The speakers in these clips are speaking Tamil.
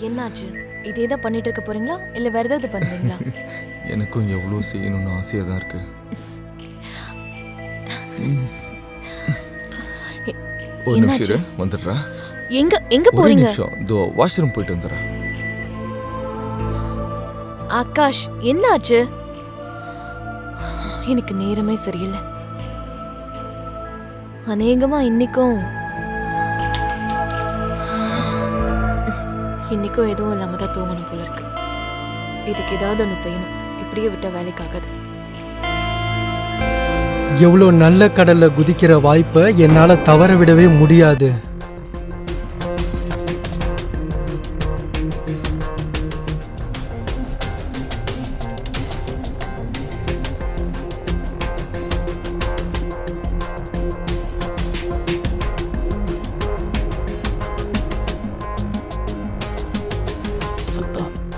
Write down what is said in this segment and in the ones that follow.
என்னாச்சு? இதே தான் பண்ணிட்டு இருக்க போறீங்களா இல்ல வேற ஏதாவது பண்ணுவீங்களா? எனக்கும் எவ்வளவு செய்யணும்னு ஆசையா தான் இருக்கு. ஒரு நிமிஷம் வந்துடுறா. எங்க போறீங்க? தோ வாஷ்ரூம் போயிட்டு வந்துடுறா. ஆகாஷ் என்னாச்சு? எனக்கு நேரமே சரியில்லை. அநேகமா இன்னைக்கும் எதுவும் இல்லாம தான் தூங்கணும் போல இருக்கு. இதுக்கு ஏதாவது ஒண்ணு செய்யணும். இப்படியே விட்ட வேலைக்கு ஆகாது. எவ்வளவு நல்ல கடல்ல குதிக்கிற வாய்ப்பை என்னால தவற விடவே முடியாது.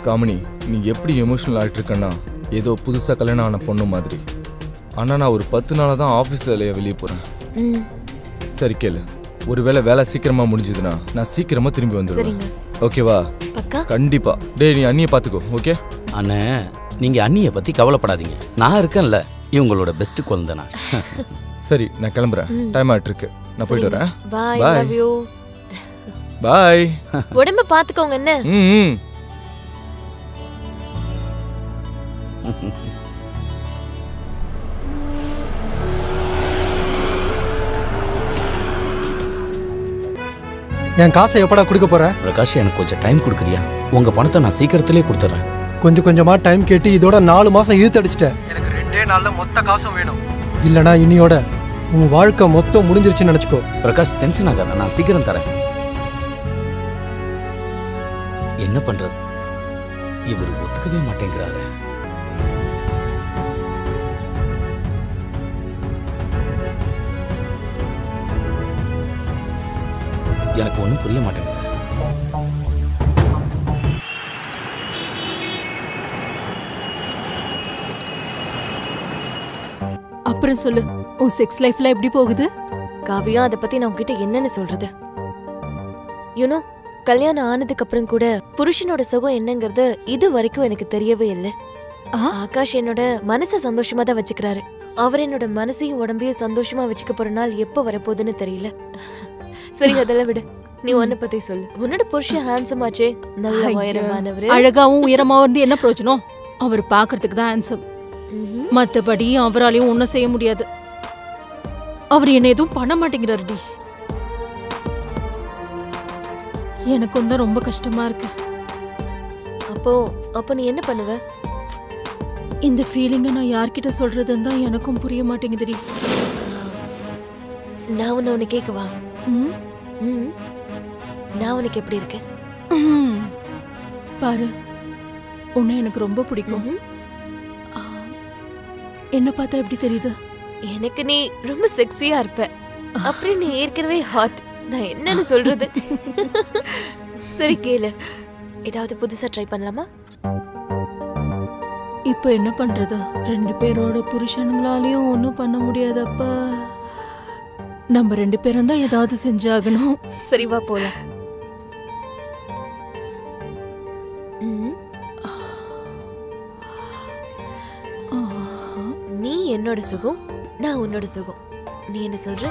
காமினி, நீ எப்படி எமோஷனல் ஆகிட்டு இருக்கன்னா ஏதோ புதுசாக கல்யாணம் ஆன பொண்ணு மாதிரி. ஆனால் நான் ஒரு 10 நாளாக தான் ஆஃபீஸில் வெளியே போகிறேன். சரி கேளு, ஒருவேளை வேலை சீக்கிரமாக முடிஞ்சதுன்னா நான் சீக்கிரமாக திரும்பி வந்துடுவேன். ஓகேவா? கண்டிப்பா. டேய், நீ அண்ணியை பார்த்துக்கோ. ஓகே அண்ணே, நீங்கள் அண்ணியை பற்றி கவலைப்படாதீங்க. நான் இருக்கேன்ல, இவங்களோட பெஸ்ட் குழந்தை நான். சரி, நான் கிளம்புறேன். டைம் ஆகிட்டு இருக்கு. நான் போயிட்டு வரேன். பாய். Love you. பாய். உடம்ப பார்த்துக்கோங்க. என்ன? என் காசை எப்படா கொடுக்க போற? பிரகாஷ், எனக்கு கொஞ்சம் டைம் கொடுக்குறியா? உங்க பணத்தை நான் சீக்கிரத்திலே கொடுத்துறேன். கொஞ்சம் கொஞ்சமா டைம் கேட்டு இதோட 4 மாசம் இழுத்தடிச்சிட்டேன். எனக்கு 2 நாள்ல மொத்த காசும் வேணும். இல்லனா இனியோட உன் வாழ்க்கை மொத்தம் முடிஞ்சிருச்சுன்னு நினைச்சுக்கோ. பிரகாஷ், டென்ஷன் ஆகாத, நான் சீக்கிரம் தரேன். என்ன பண்றது, இவர் ஒத்துக்கவே மாட்டேங்கிறாரு. எனக்கு ஒன்றும் புரிய மாட்டேங்குது. அப்புறம் சொல்லு, உன் செக்ஸ் லைஃப்ல எப்படி போகுது? காவியா, அதை பத்தி நான் உங்ககிட்ட என்னன்னு சொல்றது? யூனோ, கல்யாணம் ஆனதுக்கு அப்புறம் கூட புருஷனோட சுகம் என்னங்கிறது இது வரைக்கும் எனக்கு தெரியவே இல்லை. ஆகாஷ் என்னோட மனசை சந்தோஷமா தான் வச்சுக்கிறாரு. அவர் என்னோட மனசையும் உடம்பையும் சந்தோஷமா வச்சுக்க போற நாள் எப்ப வரப்போகுதுன்னு தெரியல. சரி, அதெல்லாம் விடு. நீ உன்னை பத்தி சொல்லு. உன்னோட புருஷன் ஹேண்ட்ஸம் ஆச்சே, நல்ல உயரமானவரு. அழகாவும் உயரமாவும் இருந்து என்ன பிரயோஜனம்? அவர் பாக்குறதுக்கு தான் ஹேண்ட்ஸம். மத்தபடி அவராலையும் ஒன்னும் செய்ய முடியாது. அவர் என்ன எதுவும் பண்ண மாட்டேங்கிறாருடி. எனக்கும் தான் ரொம்ப கஷ்டமா இருக்கு. அப்போ நீ என்ன பண்ணுவ? இந்த ஃபீலிங்கை நான் யார்கிட்ட சொல்றதுன்னு தான் எனக்கும் புரிய மாட்டேங்குதுடி. நான் உன்னை கேட்கவா? நான் உனக்கு எப்படி இருக்கேன் பாரு. உன்னை எனக்கு ரொம்ப பிடிக்கும். என்ன பார்த்தா எப்படி தெரியுது? எனக்கு நீ ரொம்ப செக்ஸியா இருப்ப. அப்புறம் நீ ஏற்கனவே ஹாட். நான் என்னன்னு சொல்றது? சரி கேளு, ஏதாவது புதுசா ட்ரை பண்ணலாமா? இப்ப என்ன பண்றது? 2 பேரோட புருஷனுங்களாலையும் ஒன்னும் பண்ண முடியாதப்ப நம்ம 2 பேரும் தான் ஏதாவது செஞ்சாகணும். சரி வா போலாம். நீ என்னோட சுகம், நான் உன்னோட சுகம். நீ என்ன சொல்ற?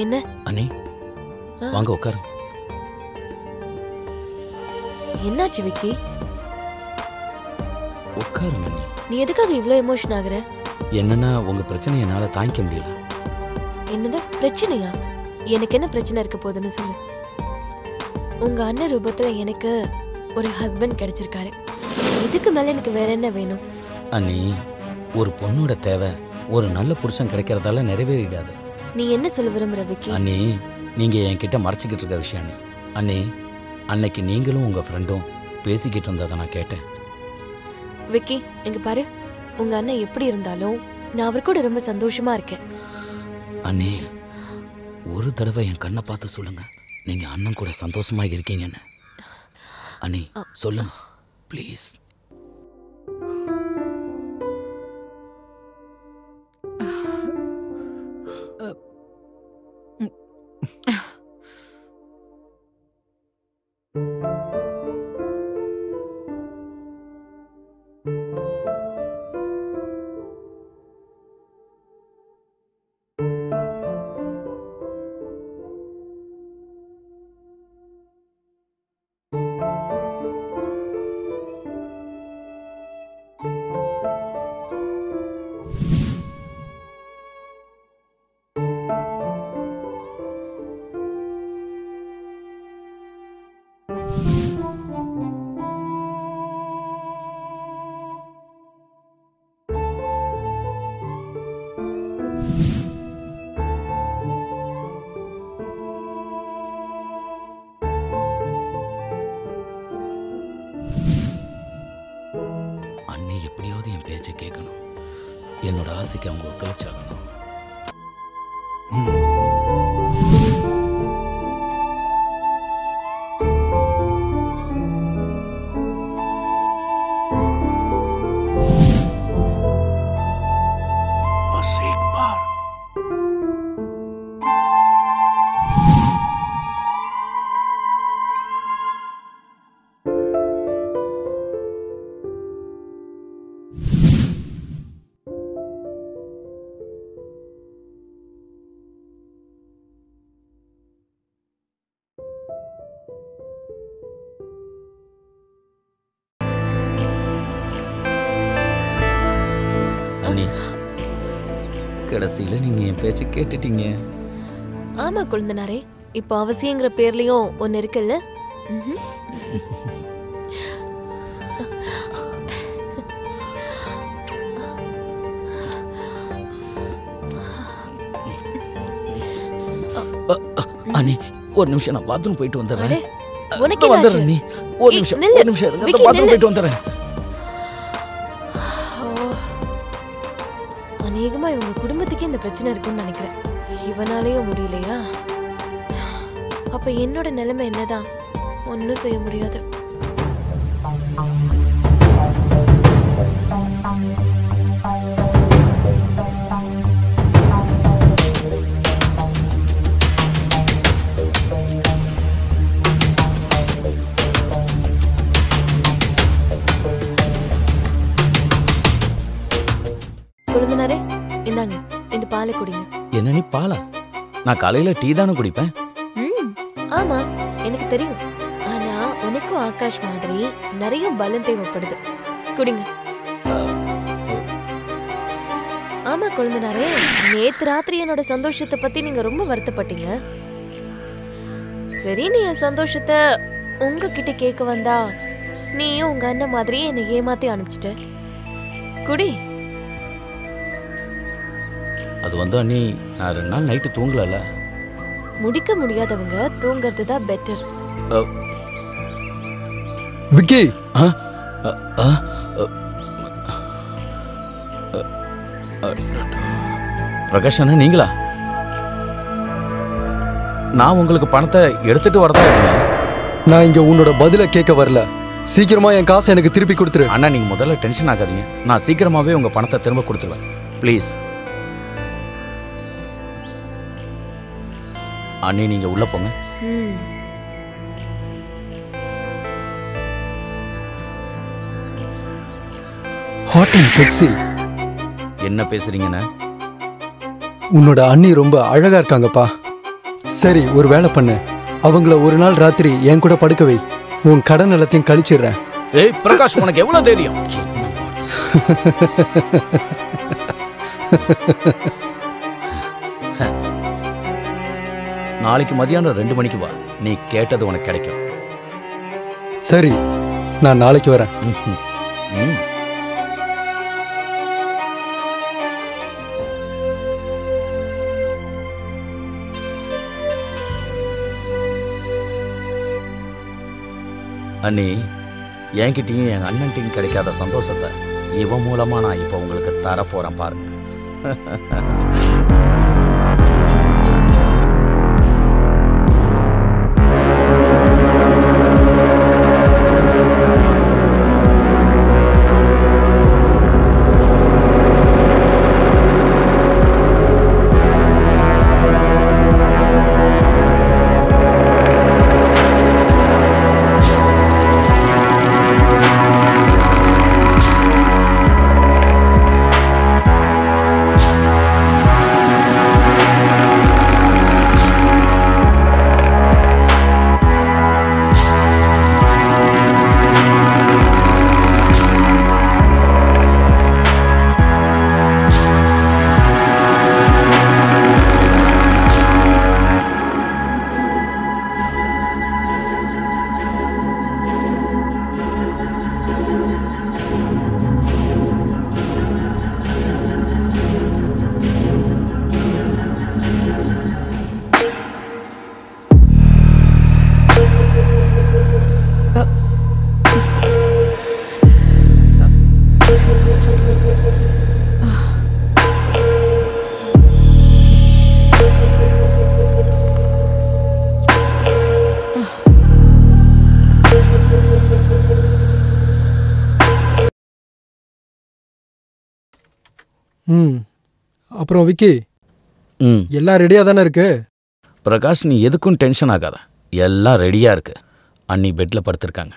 என்ன அண்ணி வாங்க உட்காரு. என்னாச்சு விக்கி? உட்காருங்க அண்ணி. நீ எதுக்காக இவ்ளோ எமோஷன் ஆகுற? என்னன்னா உங்க பிரச்சனை என்னால தாங்கிக்க முடியல. என்னது பிரச்சனையா? எனக்கு என்ன பிரச்சனை இருக்க போகுதுன்னு சொல்லு. உங்க அண்ணன் ரூபத்துல எனக்கு ஒரு ஹஸ்பண்ட் கிடைச்சிருக்காரு. இதுக்கு மேல எனக்கு வேற என்ன வேணும்? அண்ணி, ஒரு பொண்ணோட தேவை ஒரு நல்ல புருஷன் கிடைக்கிறதால நிறைவேறிடாது. நீ என்ன சொல்ல விரும்புற விக்கி? அண்ணி, நீங்க என்கிட்ட மறைச்சிக்கிட்டு இருக்க விஷயம் அண்ணி. அண்ணி, அன்னைக்கு நீங்களும் உங்க ஃப்ரெண்டும் பேசிக்கிட்டு இருந்ததை நான் கேட்டேன். விக்கி, இங்க பாரு, உங்க அண்ணன் எப்படி இருந்தாலும் நான் அவர் கூட ரொம்ப சந்தோஷமா இருக்கேன். அண்ணி, ஒரு தடவை என் கண்ணை பார்த்து சொல்லுங்க, நீங்க அண்ணன் கூட சந்தோஷமா இருக்கீங்கன்னு. அண்ணி சொல்லுங்க ப்ளீஸ். அண்ணி எப்படியாவது என் பேச்சை கேட்கணும். என்னோட ஆசைக்கு அவங்க ஒத்துழைச்சாகணும். கடைசியில நீங்க என் பேச்சை கேட்டுட்டீங்க. ஆமா குழந்தனாரே, இப்போ அவசியங்கிற பேர்லயும் ஒன்னு இருக்குல்ல. அண்ணி ஒரு நிமிஷம், நான் பாத்ரூம் போயிட்டு வந்துடுறேன். உனக்கு வந்துடுறேன் நீ. ஒரு நிமிஷம் இருங்க, பாத்ரூம் போயிட்டு வந்துடுறேன். அநேகமா இவங்க குடும்பத்துக்கே இந்த பிரச்சனை இருக்குன்னு நினைக்கிறேன். இவனாலேயும் முடியலையா? அப்ப என்னோட நிலைமை என்னதான்? ஒன்னும் செய்ய முடியாது. குழந்தனாரே, இந்தாங்க இந்த பாலை குடிங்க. என்ன நீ பாலா? நான் காலையில டீ தானே குடிப்பேன். ஆமா எனக்கு தெரியும். ஆனா உனக்கும் ஆகாஷ் மாதிரி நிறைய பலம் தேவைப்படுது. குடிங்க. ஆமா குழந்தனாரே, நேத்து ராத்திரி என்னோட சந்தோஷத்தை பத்தி நீங்க ரொம்ப வருத்தப்பட்டீங்க. சரி, நீ என் சந்தோஷத்தை உங்ககிட்ட கேட்க வந்தா நீயும் உங்க அண்ணன் மாதிரி என்னை ஏமாத்தி அனுப்பிச்சிட்ட. குடி. அது வந்து அண்ணி, நான் 2 நாள் நைட்டு தூங்கல. முடிக்க முடியாதவங்க தூங்குறது தான் பெட்டர். விக்கி, பிரகாஷ் அண்ணா நீங்களா? நான் உங்களுக்கு பணத்தை எடுத்துட்டு வரதா இருந்தேன். நான் இங்க உன்னோட பதில கேட்க வரல. சீக்கிரமா என் காசை எனக்கு திருப்பி கொடுத்துரு. அண்ணா நீங்க முதல்ல டென்ஷன் ஆகாதீங்க. நான் சீக்கிரமாவே உங்க பணத்தை திரும்ப கொடுத்துருவேன். ப்ளீஸ் அண்ணி, நீங்க உள்ள போங்க. Hot and sexy. என்ன பேசுறீங்கண்ணா? உன்னோட அண்ணி ரொம்ப அழகா இருக்காங்கப்பா. சரி, ஒரு வேலை பண்ணு. அவங்கள ஒரு நாள் ராத்திரி என் கூட படுக்க வை. உன் கடன் எல்லாத்தையும் கழிச்சிடுறேன். ஏய் பிரகாஷ், உனக்கு எவ்வளவு தைரியம்? நாளைக்கு மதியானம் 2 மணிக்கு வா. நீ கேட்டது உனக்கு கிடைக்கும். சரி, நான் நாளைக்கு வரேன். அண்ணி, என்கிட்டயும் என் அண்ணன்ட்டையும் கிடைக்காத சந்தோஷத்தை இவன் மூலமா நான் இப்போ உங்களுக்கு தரப்போறேன் பாருங்க. அப்புறம் விக்கி, எல்லாம் ரெடியா தானே இருக்கு? பிரகாஷ், நீ எதுக்கும் டென்ஷன் ஆகாத. எல்லாம் ரெடியா இருக்கு. அண்ணி பெட்ல படுத்திருக்காங்க.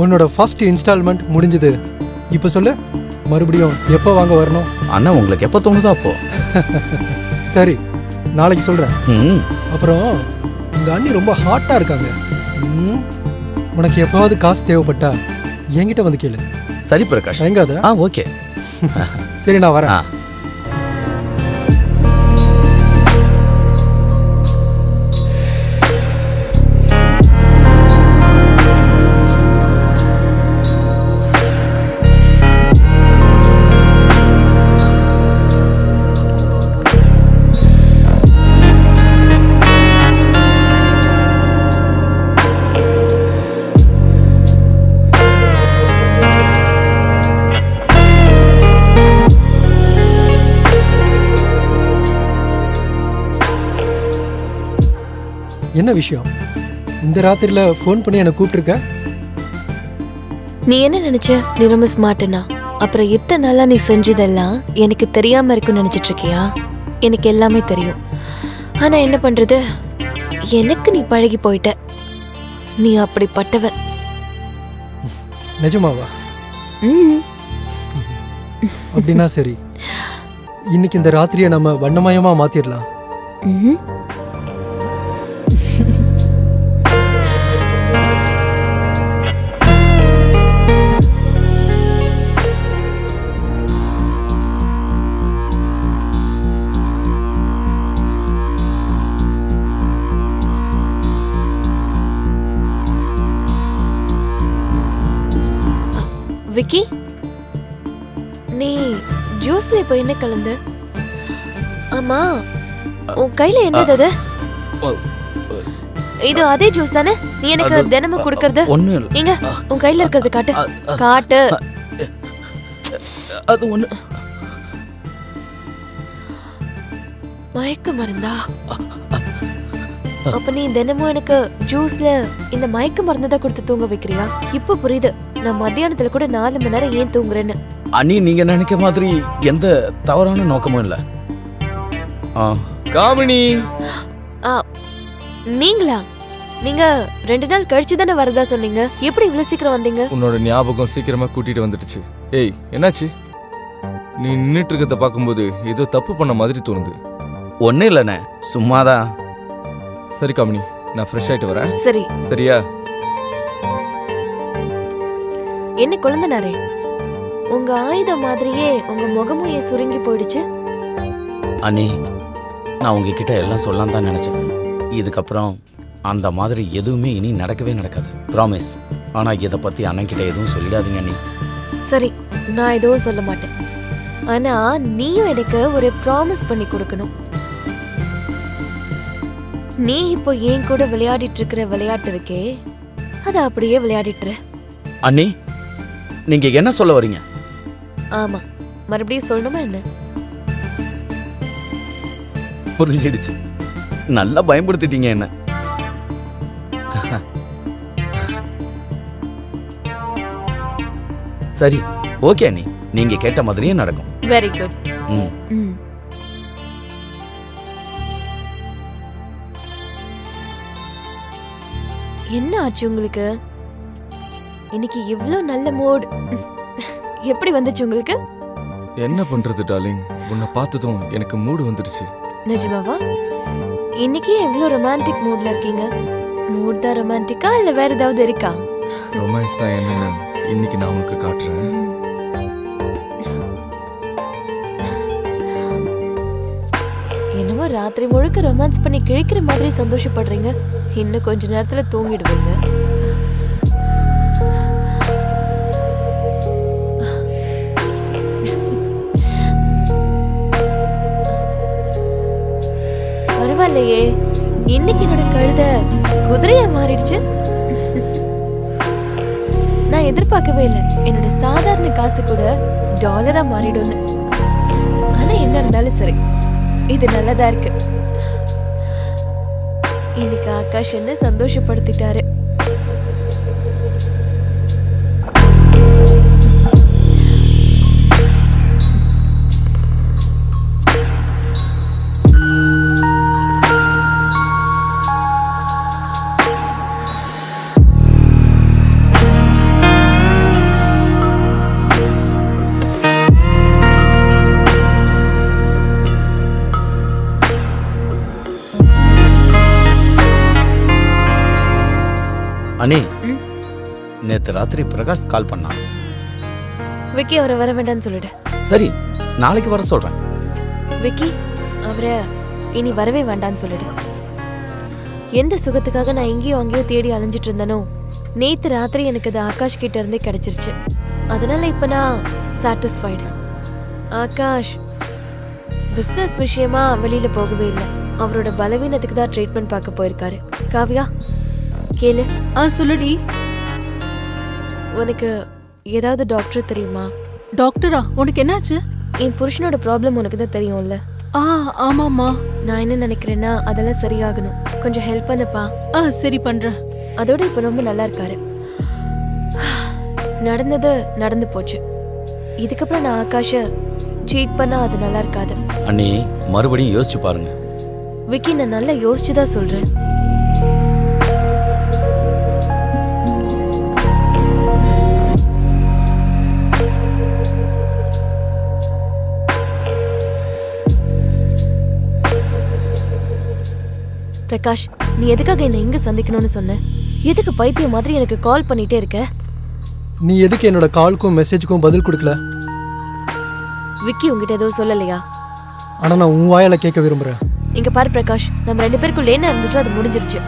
உன்னோட ஃபர்ஸ்ட் இன்ஸ்டால்மெண்ட் முடிஞ்சது. இப்போ சொல்லு, மறுபடியும் எப்போ வாங்க வரணும்? அண்ணா, உங்களுக்கு எப்போ தோணுதோ அப்போ. சரி, நாளைக்கு சொல்கிறேன். அப்புறம் உங்கள் அண்ணி ரொம்ப ஹாட்டாக இருக்காங்க. உனக்கு எப்போவாவது காசு தேவைப்பட்டா என்கிட்ட வந்து கேளு. சரி பிரகாஷ். எங்காத? ஓகே. சரி, நான் வரேன். என்ன விஷயம்? இந்த ராத்திரியில் ஃபோன் பண்ணி என்னை கூப்பிட்டுருக்க? நீ என்ன நினைச்ச? நீ ரொம்ப ஸ்மார்ட்னா? அப்புறம் இத்தனை நாளா நீ செஞ்சதெல்லாம் எனக்கு தெரியாம இருக்குன்னு நினைச்சிட்டு இருக்கியா? எனக்கு எல்லாமே தெரியும். ஆனா என்ன பண்றது, எனக்கு நீ பழகி போயிட்ட. நீ அப்படிப்பட்டவன். நிஜமாவா? ம். அப்படின்னா சரி, இன்னைக்கு இந்த ராத்திரியை நம்ம வண்ணமயமா மாத்திரலாம். ம்ஹும். விக்கி, நீ ஜூஸ்ல இப்ப என்ன கலந்த? ஆமா, உன் கையில என்னது அது? இது அதே ஜூஸ் தானே நீ எனக்கு தினமும் குடுக்கறது? இங்க உன் கையில இருக்கிறது காட்டு. காட்டு. அது ஒண்ணு. மயக்க மருந்தா? அப்ப நீ தினமும் எனக்கு ஜூஸ்ல இந்த மயக்க மருந்தா கொடுத்து தூங்க வைக்கிறியா? இப்ப புரியுது நான் மத்தியானத்துல கூட 4 மணி நேரம் ஏன் தூங்குறேன்னு. அண்ணி, நீங்க நினைக்க மாதிரி எந்த தவறான நோக்கமும் இல்ல. காமினி, நீங்களா? நீங்க 2 நாள் கழிச்சு தானே வரதா சொன்னீங்க. எப்படி இவ்வளவு சீக்கிரம் வந்தீங்க? உன்னோட ஞாபகம் சீக்கிரமா கூட்டிட்டு வந்துடுச்சு. ஏய், என்னாச்சு? நீ நின்னுட்டு இருக்கிறத பார்க்கும்போது ஏதோ தப்பு பண்ண மாதிரி தோணுது. ஒன்னும் இல்லண்ணே, சும்மாதான். சரி காமினி, நான் ஃப்ரெஷ் ஆயிட்டு வரேன். சரி. சரியா? என்ன குழந்தனாரே, உங்க ஆயுதம் மாதிரியே உங்க முகமும் ஏன் சுருங்கி போயிடுச்சு? அண்ணி, நான் உங்ககிட்ட எல்லாம் சொல்லலாம் தான் நினைச்சேன். இதுக்கப்புறம் அந்த மாதிரி எதுவுமே இனி நடக்கவே நடக்காது, ப்ராமிஸ். ஆனா இதை பத்தி அண்ணன் கிட்ட எதுவும் சொல்லிடாதீங்க அண்ணி. சரி, நான் எதுவும் சொல்ல மாட்டேன். ஆனா நீயும் எனக்கு ஒரு ப்ராமிஸ் பண்ணி கொடுக்கணும். நீ இப்போ ஏன் கூட விளையாடிட்டு இருக்கிற விளையாட்டு இருக்கே, அத அப்படியே விளையாடிட்டு. அண்ணி, நீங்க என்ன சொல்ல வரீங்க? ஆமா, மறுபடியும் சொல்லணுமா என்ன? புரிஞ்சிடுச்சு. நல்லா பயன்படுத்திட்டீங்க என்ன. சரி, ஓகே அண்ணி, நீங்க கேட்ட மாதிரியே நடக்கும். Very good. என்ன ஆச்சு உங்களுக்கு? இன்னைக்கு இவ்ளோ நல்ல மூட் எப்படி வந்துச்சு உங்களுக்கு? என்ன பண்றது டார்லிங், உன்னை பார்த்ததும் எனக்கு மூடு வந்துடுச்சு. நிஜமாவா? இன்னைக்கு எவ்ளோ ரொமான்டிக் மூட்ல இருக்கீங்க. மூட் தான் ரொமான்டிக்கா இல்ல வேற ஏதாவது இருக்கா? ரொமான்ஸ்னா என்னன்னு இன்னைக்கு நான் உனக்கு காட்டுறேன். என்னமோ ராத்திரி முழுக்க ரொமான்ஸ் பண்ணி கிழிக்கிற மாதிரி சந்தோஷப்படுறீங்க. இன்னும் கொஞ்ச நேரத்துல தூங்கிடுவீங்க. பரவாயில்லையே, இன்னைக்கு என்னோட கழுத குதிரையா மாறிடுச்சு. நான் எதிர்பார்க்கவே இல்லை என்னோட சாதாரண காசு கூட டாலரா மாறிடும்னு. ஆனா என்ன இருந்தாலும் சரி, இது நல்லதா இருக்கு. இன்னைக்கு ஆகாஷ் என்ன சந்தோஷப்படுத்திட்டாரு. அண்ணி, நேத்து ராத்திரி பிரகாஷ் கால் பண்ணான். விக்கி அவரை வர வேண்டாம்னு சொல்லிடு. சரி, நாளைக்கு வர சொல்றேன். விக்கி அவரை இனி வரவே வேண்டாம்னு சொல்லிடு. எந்த சுகத்துக்காக நான் எங்கேயோ அங்கேயோ தேடி அலைஞ்சிட்டு இருந்தனோ, நேத்து ராத்திரி எனக்கு அது ஆகாஷ் கிட்ட இருந்தே கிடைச்சிருச்சு. அதனால இப்ப நான் சாட்டிஸ்ஃபைடு. ஆகாஷ் பிசினஸ் விஷயமா வெளியில போகவே இல்லை. அவரோட பலவீனத்துக்கு தான் ட்ரீட்மெண்ட் பார்க்க போயிருக்காரு. காவியா கேளு. சொல்லுடி. உனக்கு ஏதாவது டாக்டர் தெரியுமா? டாக்டரா? உனக்கு என்னாச்சு? என் புருஷனோட ப்ராப்ளம் உனக்கு தான் தெரியும்ல. ஆமாம்மா. நான் என்ன நினைக்கிறேன்னா அதெல்லாம் சரியாகணும். கொஞ்சம் ஹெல்ப் பண்ணுப்பா. சரி பண்றேன். அதோட இப்ப ரொம்ப நல்லா இருக்காரு. நடந்தது நடந்து போச்சு. இதுக்கப்புறம் நான் ஆகாஷ சீட் பண்ணா அது நல்லா இருக்காது. அண்ணி மறுபடியும் யோசிச்சு பாருங்க. விக்கி, நான் நல்லா யோசிச்சுதான் சொல்றேன். பிரகாஷ், நீ எதுக்காக என்ன இங்க சந்திக்கணும்னு சொன்ன? எதுக்கு பைத்தியம் மாதிரி எனக்கு கால் பண்ணிட்டே இருக்க? நீ எதுக்கு என்னோட காலுக்கும் மெசேஜுக்கும் பதில் கொடுக்கல? விக்கி உங்ககிட்ட எதுவும் சொல்லலையா? ஆனா நான் உன் வாயால கேட்க விரும்புறேன். இங்க பாரு பிரகாஷ், நம்ம 2 பேருக்குள்ள என்ன இருந்துச்சோ அது முடிஞ்சிருச்சு.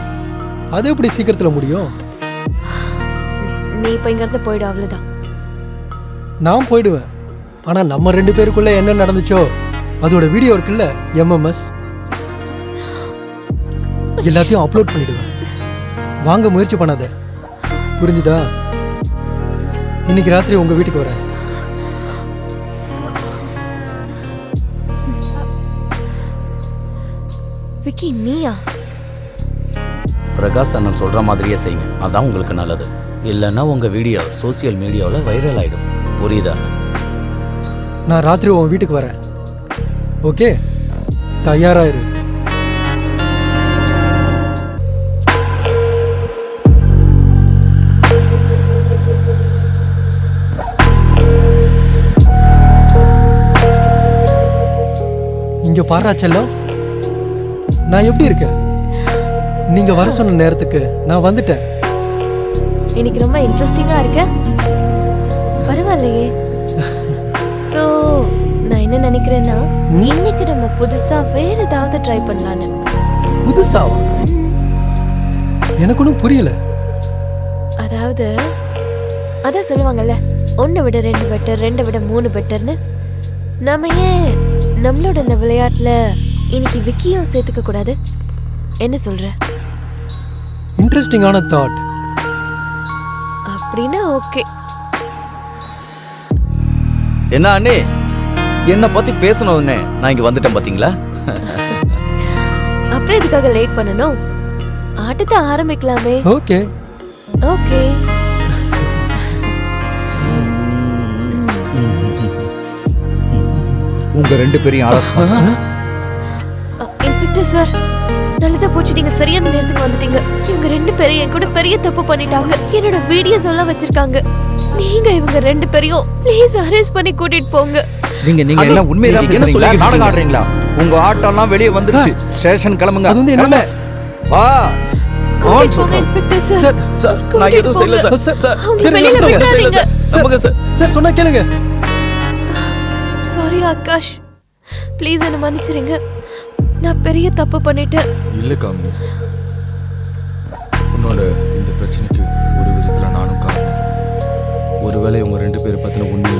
அது எப்படி சீக்கிரத்துல முடியும்? நீ இப்ப இங்க இருந்து போயிடு, அவ்வளவுதான். நான் போயிடுவேன். ஆனா நம்ம 2 பேருக்குள்ள என்ன நடந்துச்சோ அதோட வீடியோ இருக்குல்ல, MMS, எல்லாத்தையும் அப்லோட் பண்ணிடுவேன். வாங்க முயற்சி பண்ணாத, புரிஞ்சுதா? இன்னைக்கு ராத்திரி உங்க வீட்டுக்கு வரேன். விக்கி, நீயா? பிரகாஷ் அண்ணன் சொல்ற மாதிரியே செய்யுங்க, அதான் உங்களுக்கு நல்லது. இல்லைன்னா உங்க வீடியோ சோசியல் மீடியாவில் வைரல் ஆயிடும். புரியுதா? நான் ராத்திரி உன் வீட்டுக்கு வரேன். ஓகே, தயாராயிரு. இங்க பாரா செல்லம், நான் எப்படி இருக்கேன்? நீங்க வர சொன்ன நேரத்துக்கு நான் வந்துட்டேன். இன்னைக்கு ரொம்ப இன்ட்ரெஸ்டிங்கா இருக்க. பரவாயில்லையே. சோ நான் என்ன நினைக்கிறேன்னா, இன்னைக்கு நம்ம புதுசா வேற ஏதாவது ட்ரை பண்ணலான்னு. புதுசாவா? எனக்கு ஒன்றும் புரியல. அதாவது அதான் சொல்லுவாங்கல்ல, 1 விட 2 பெட்டர், 2 விட 3 பெட்டர்னு. நம்ம ஏன் நம்மளோட இந்த விளையாட்டுல இன்னைக்கு விக்கியும் சேர்த்துக்க கூடாது? என்ன சொல்ற? இன்ட்ரெஸ்டிங்கான தாட். அப்படின்னா ஓகே. என்ன அண்ணே, என்ன பத்தி பேசணும்னே நான் இங்க வந்துட்டேன் பாத்தீங்களா? அப்புறம் எதுக்காக லேட் பண்ணணும்? ஆட்டத்தை ஆரம்பிக்கலாமே. Okay okay. உங்க 2 பேரையும் அரெஸ்ட் பண்ண. இன்ஸ்பெக்டர் சார், நல்லதா போச்சு, நீங்க சரியான நேரத்துக்கு வந்துட்டீங்க. இவங்க 2 பேரும் என் கூட பெரிய தப்பு பண்ணிட்டாங்க. என்னோட வீடியோஸ் எல்லாம் வச்சிருக்காங்க. நீங்க இவங்க 2 பேரையும் ப்ளீஸ் அரெஸ்ட் பண்ணி கூட்டிட்டு போங்க. நீங்க எல்லாம் உண்மைதான் பேசுறீங்களா? நாடகம் ஆடுறீங்களா? உங்க ஆட்டம்லாம் வெளியே வந்துருச்சு. ஸ்டேஷன் கிளம்புங்க. அது வந்து என்ன? வா. கூட்டிட்டு போங்க இன்ஸ்பெக்டர் சார். சார் நான் எதுவும் செய்யல சார். சார் அவங்க வெளியில விடாதீங்க. நமக்கு சார். சார் சொன்னா கேளுங்க. சாரி ஆகாஷ், ப்ளீஸ் என்ன மன்னிச்சிருங்க. நான் பெரிய தப்பு பண்ணிட்டேன். இல்ல காமினி, உன்னோட இந்த பிரச்சனைக்கு ஒரு விதத்துல நானும் காரணம். ஒருவேளை உங்க 2 பேரை பத்தின உண்மையை